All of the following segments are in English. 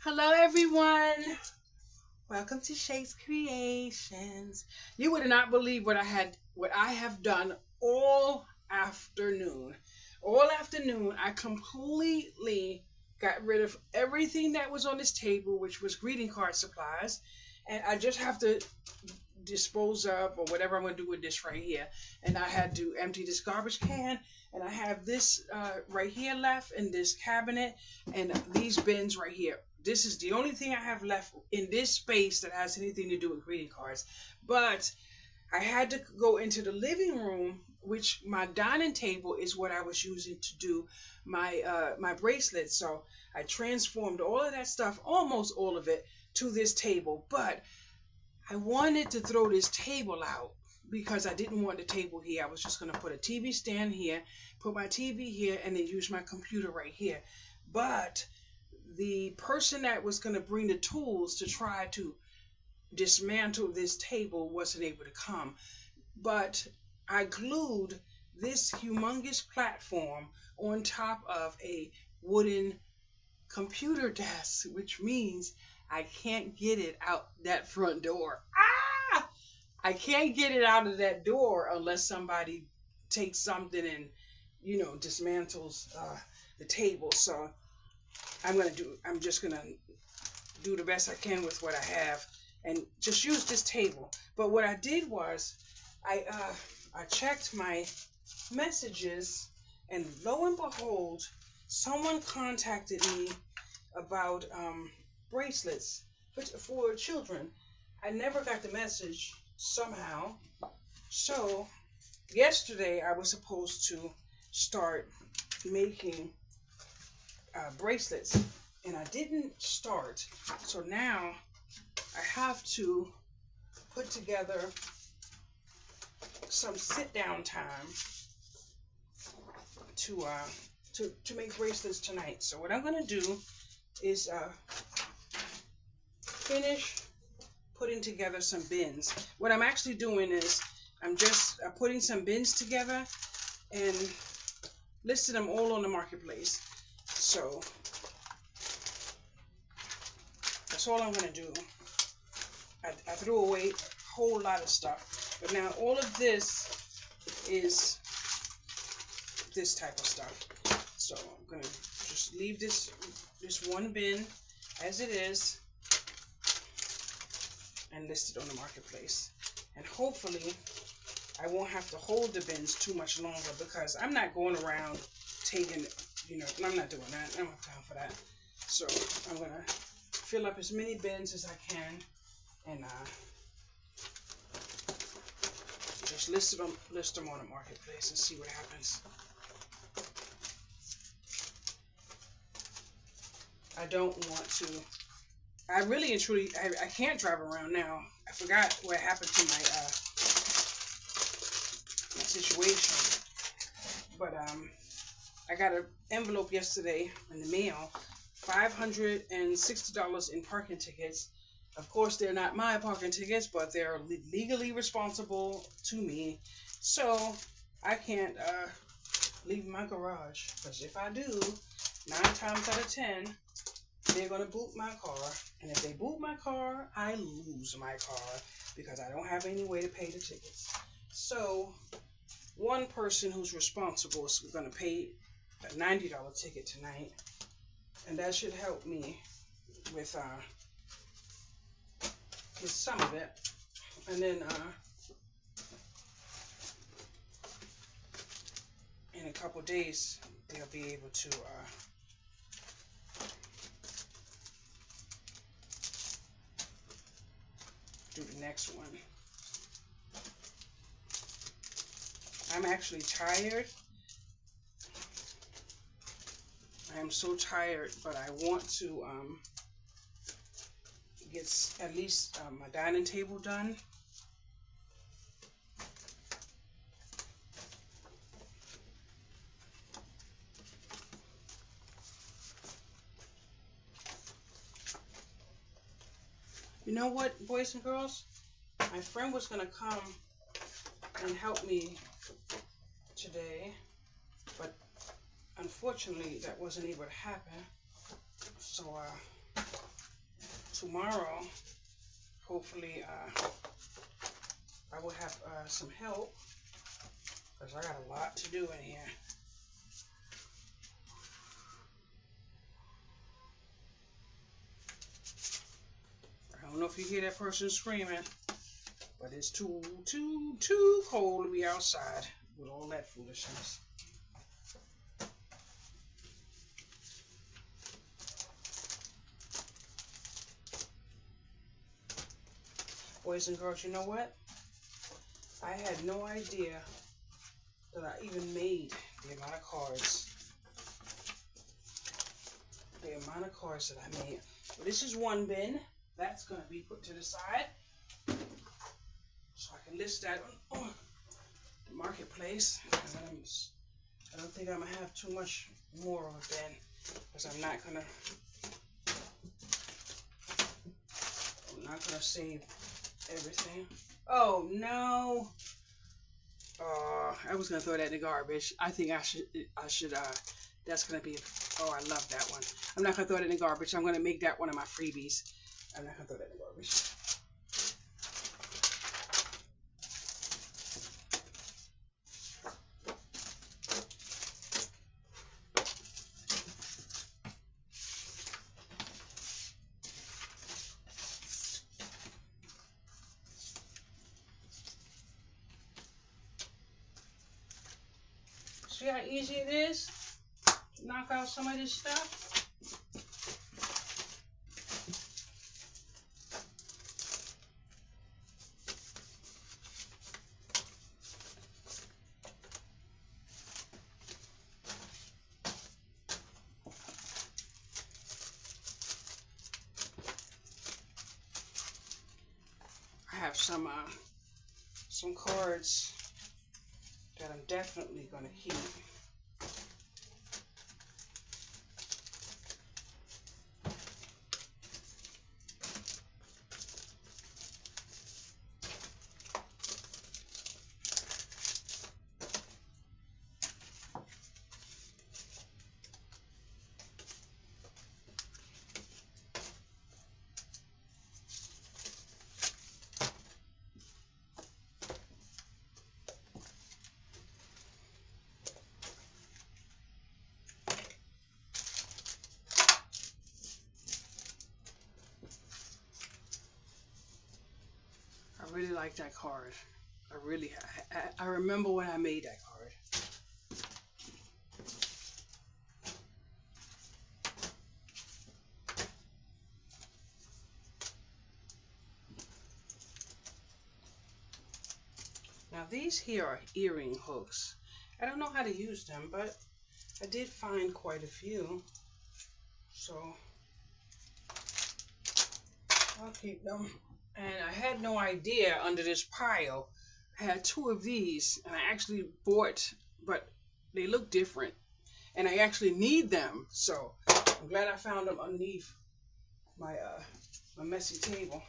Hello, everyone. Welcome to Shay's Creations. You would not believe what I have done all afternoon. All afternoon, I completely got rid of everything that was on this table, which was greeting card supplies, and I just have to dispose of or whatever I'm going to do with this right here. And I had to empty this garbage can, and I have this right here left in this cabinet, and these bins right here. This is the only thing I have left in this space that has anything to do with greeting cards. But I had to go into the living room, which my dining table is what I was using to do my bracelets. So I transformed all of that stuff, almost all of it, to this table. But I wanted to throw this table out because I didn't want the table here. I was just going to put a TV stand here, put my TV here, and then use my computer right here. But the person that was going to bring the tools to try to dismantle this table wasn't able to come. But I glued this humongous platform on top of a wooden computer desk, which means I can't get it out that front door. Ah! I can't get it out of that door unless somebody takes something and dismantles the table. So I'm just gonna do the best I can with what I have and just use this table. But what I did was I I checked my messages, and lo and behold, someone contacted me about bracelets for children. I never got the message somehow. So yesterday I was supposed to start making bracelets, and I didn't start. So now I have to put together some sit down time to make bracelets tonight. So what I'm gonna do is finish putting together some bins. What I'm actually doing is I'm just putting some bins together and listed them all on the marketplace. So that's all I'm gonna do. I threw away a whole lot of stuff, but now all of this is this type of stuff. So I'm gonna just leave this one bin as it is and list it on the marketplace. And hopefully I won't have to hold the bins too much longer because I'm not going around taking, I'm not doing that. I don't have time for that. So I'm gonna fill up as many bins as I can and just list them on the marketplace and see what happens. I don't want to. I really and truly, I can't drive around now. I forgot what happened to my situation. But I got an envelope yesterday in the mail, $560 in parking tickets. Of course, they're not my parking tickets, but they're legally responsible to me. So I can't leave my garage, because if I do, 9 times out of 10, they're going to boot my car. And if they boot my car, I lose my car because I don't have any way to pay the tickets. So one person who's responsible is going to pay a $90 ticket tonight. And that should help me with some of it. And then in a couple days, they'll be able to do the next one. I'm actually tired. I am so tired, but I want to get at least my dining table done. You know what, boys and girls? My friend was going to come and help me today, but unfortunately that wasn't able to happen. So tomorrow, hopefully, I will have some help because I got a lot to do in here. I don't know if you hear that person screaming, but it's too cold to be outside with all that foolishness. Boys and girls, you know what? I had no idea that I even made the amount of cards. The amount of cards that I made. Well, this is one bin. That's going to be put to the side. So I can list that on the marketplace. I don't think I'm going to have too much more of it then. Because I'm not going to save everything. Oh, no. I was going to throw that in the garbage. I think I should, that's going to be, oh, I love that one. I'm not going to throw it in the garbage. I'm going to make that one of my freebies. I'm not going to throw that in the garbage. See how easy it is to knock out some of this stuff? I have some cards that I'm definitely going to keep. I really like that card. I remember when I made that card. Now these here are earring hooks. I don't know how to use them, but I did find quite a few. So I'll keep them. And I had no idea under this pile. I had two of these, and I actually bought, but they look different. And I actually need them, so I'm glad I found them underneath my my messy table.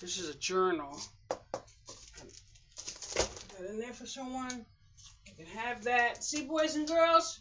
This is a journal. Put that in there for someone. You can have that. See, boys and girls?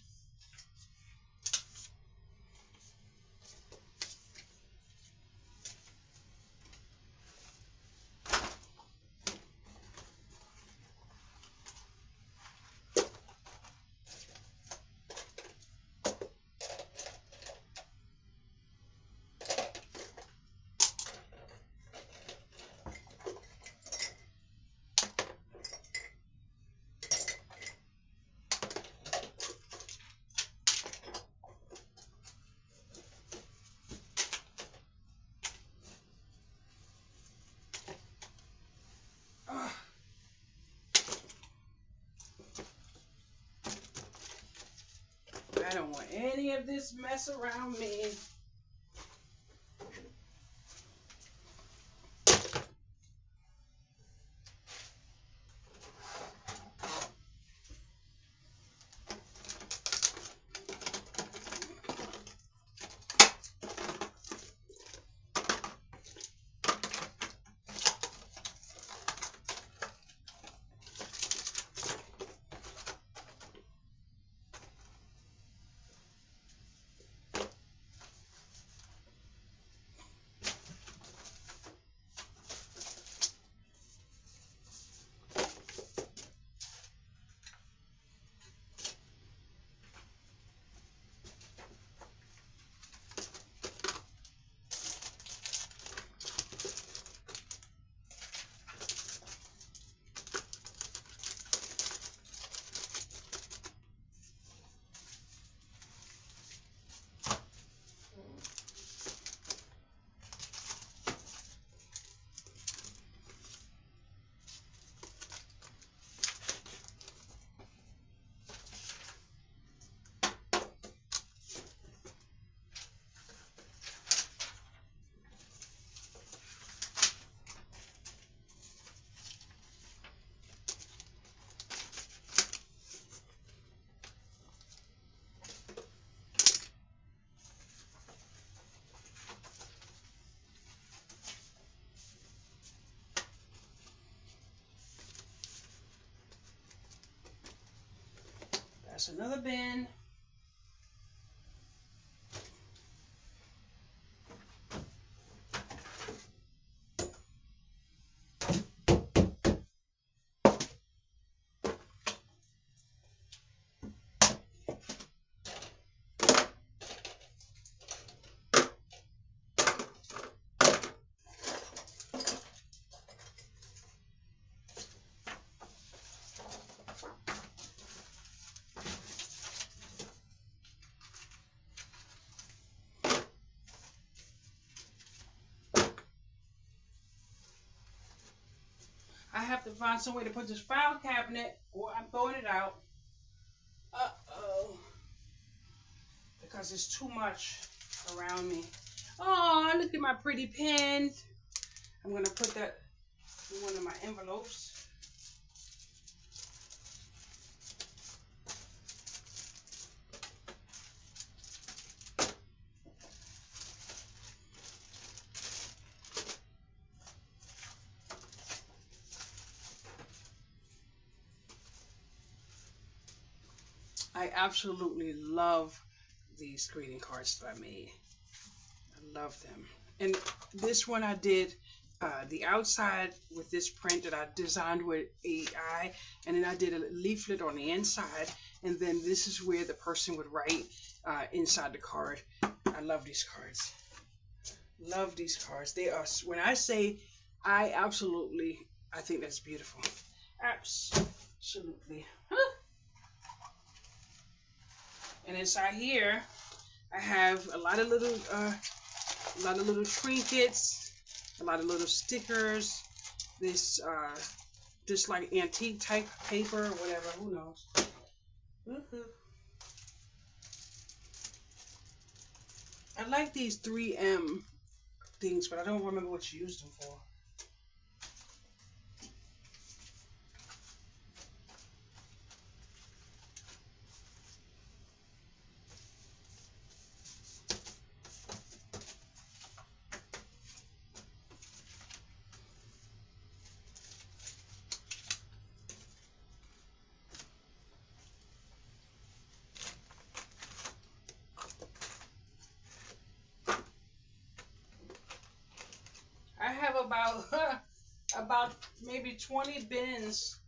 I don't want any of this mess around me. That's another bin. I have to find some way to put this file cabinet or I'm throwing it out. Uh-oh. Because it's too much around me. Oh, look at my pretty pen. I'm going to put that in one of my envelopes. I absolutely love these greeting cards that I made. I love them. And this one I did the outside with this print that I designed with AI, and then I did a leaflet on the inside, and then this is where the person would write inside the card. I love these cards. Love these cards. They are, when I say I think that's beautiful. Absolutely. And inside here, I have a lot of little trinkets, a lot of little stickers. This just like antique type paper or whatever. Who knows? I like these 3M things, but I don't remember what you used them for. I have about maybe 20 bins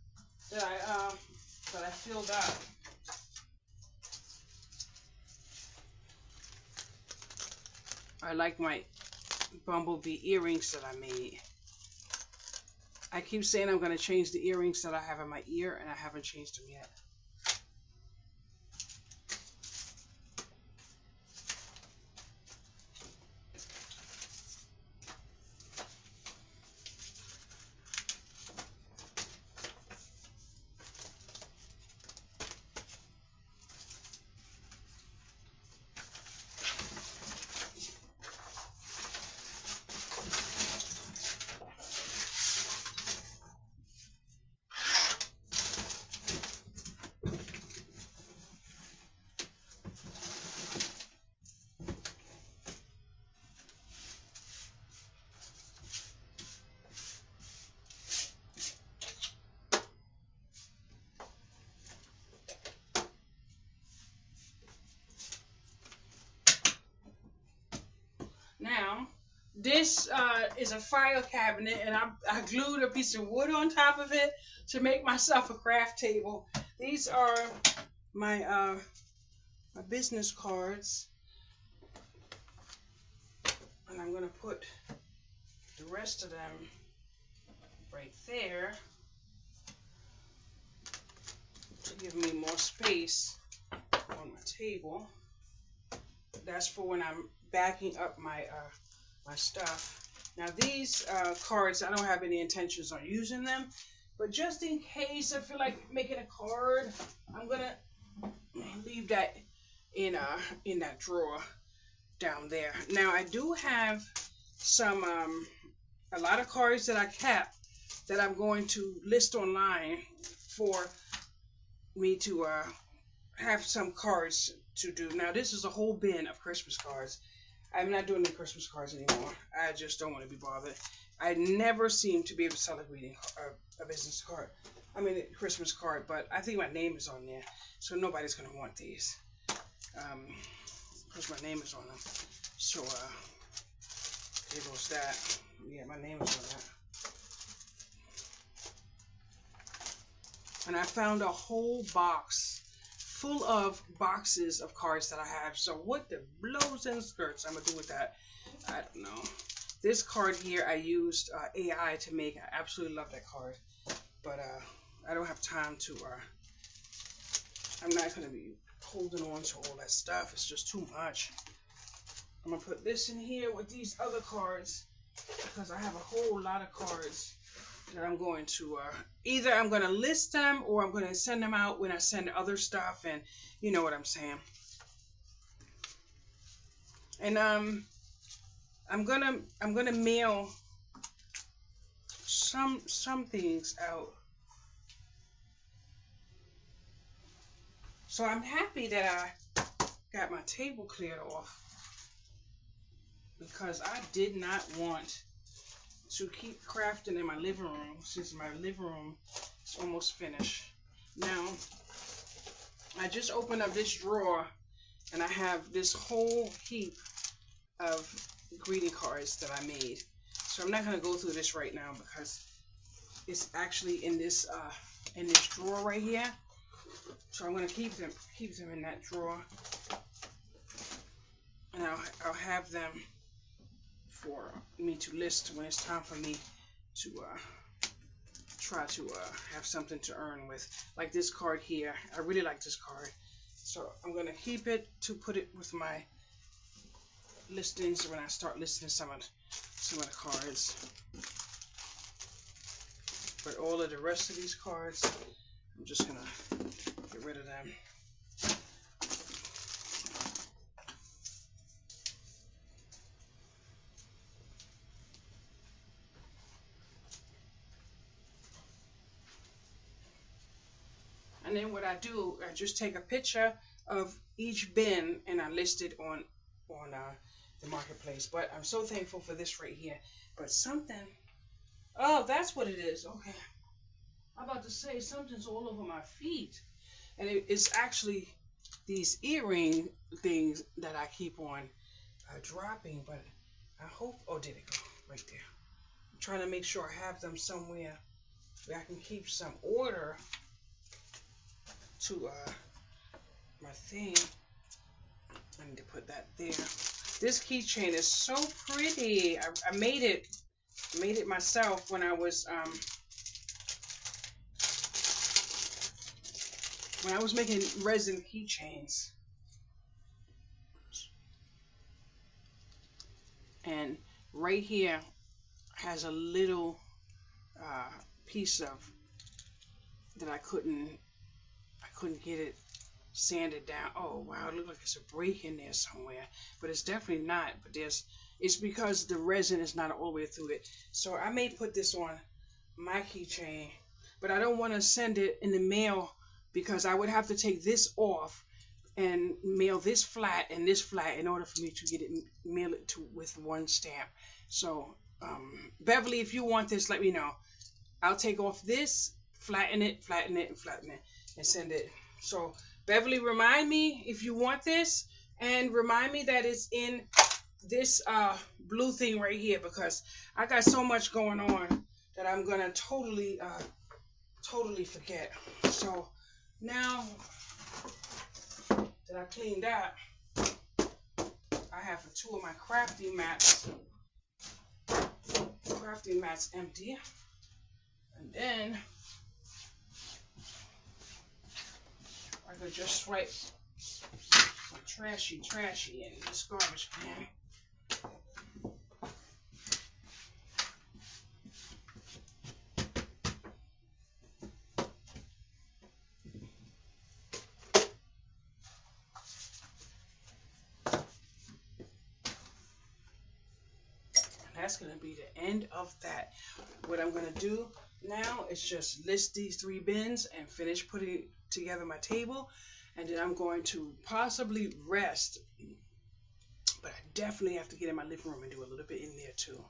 that I filled out. I like my bumblebee earrings that I made. I keep saying I'm going to change the earrings that I have in my ear, and I haven't changed them yet. Now, this is a file cabinet, and I glued a piece of wood on top of it to make myself a craft table. These are my my business cards, and I'm gonna put the rest of them right there to give me more space on my table. That's for when I'm backing up my my stuff. Now these cards, I don't have any intentions on using them, but just in case I feel like making a card, I'm gonna leave that in that drawer down there. Now I do have some a lot of cards that I kept that I'm going to list online for me to have some cards to do. Now this is a whole bin of Christmas cards. I'm not doing the Christmas cards anymore. I just don't want to be bothered. I never seem to be able to sell a business card. I mean, a Christmas card, but I think my name is on there, so nobody's gonna want these. Because my name is on them. So there goes that. Yeah, my name is on that. And I found a whole box full of boxes of cards that I have. So what the blows and skirts I'm gonna do with that, I don't know. This card here I used AI to make. I absolutely love that card, but I don't have time to. I'm not gonna be holding on to all that stuff. It's just too much. I'm gonna put this in here with these other cards because I have a whole lot of cards that I'm going to either I'm going to list them or I'm going to send them out when I send other stuff, and you know what I'm saying. And I'm gonna mail some things out. So I'm happy that I got my table cleared off because I did not want to keep crafting in my living room since my living room is almost finished. Now, I just opened up this drawer and I have this whole heap of greeting cards that I made. So I'm not going to go through this right now because it's actually in this drawer right here. So I'm going to keep them in that drawer, and I'll have them for me to list when it's time for me to try to have something to earn with. Like this card here, I really like this card, so I'm going to keep it to put it with my listings when I start listing some of the cards. But all of the rest of these cards, I'm just going to get rid of them. And then what I do, I just take a picture of each bin and I list it on the marketplace. But I'm so thankful for this right here. But something, oh, that's what it is. Okay, I'm about to say something's all over my feet, and it's actually these earring things that I keep on dropping. But I hope, oh, there they go, right there. I'm trying to make sure I have them somewhere where I can keep some order to my thing. I need to put that there. This keychain is so pretty. I made it myself when I was making resin keychains. And right here has a little piece of that I couldn't get it sanded down. Oh wow, it looks like it's a break in there somewhere, but it's definitely not. But it's because the resin is not all the way through it. So I may put this on my keychain, but I don't want to send it in the mail because I would have to take this off and mail this flat and this flat in order for me to get it mail it to with one stamp. So Beverly, if you want this, let me know. I'll take off this, flatten it, and send it. So Beverly, remind me if you want this, and remind me that it's in this blue thing right here, because I got so much going on that I'm gonna totally forget. So now that I cleaned that, I have two of my crafting mats empty, and then I could just swipe some trashy in this garbage can. That's going to be the end of that. What I'm going to do now is just list these 3 bins and finish putting together my table, and then I'm going to possibly rest, but I definitely have to get in my living room and do a little bit in there too.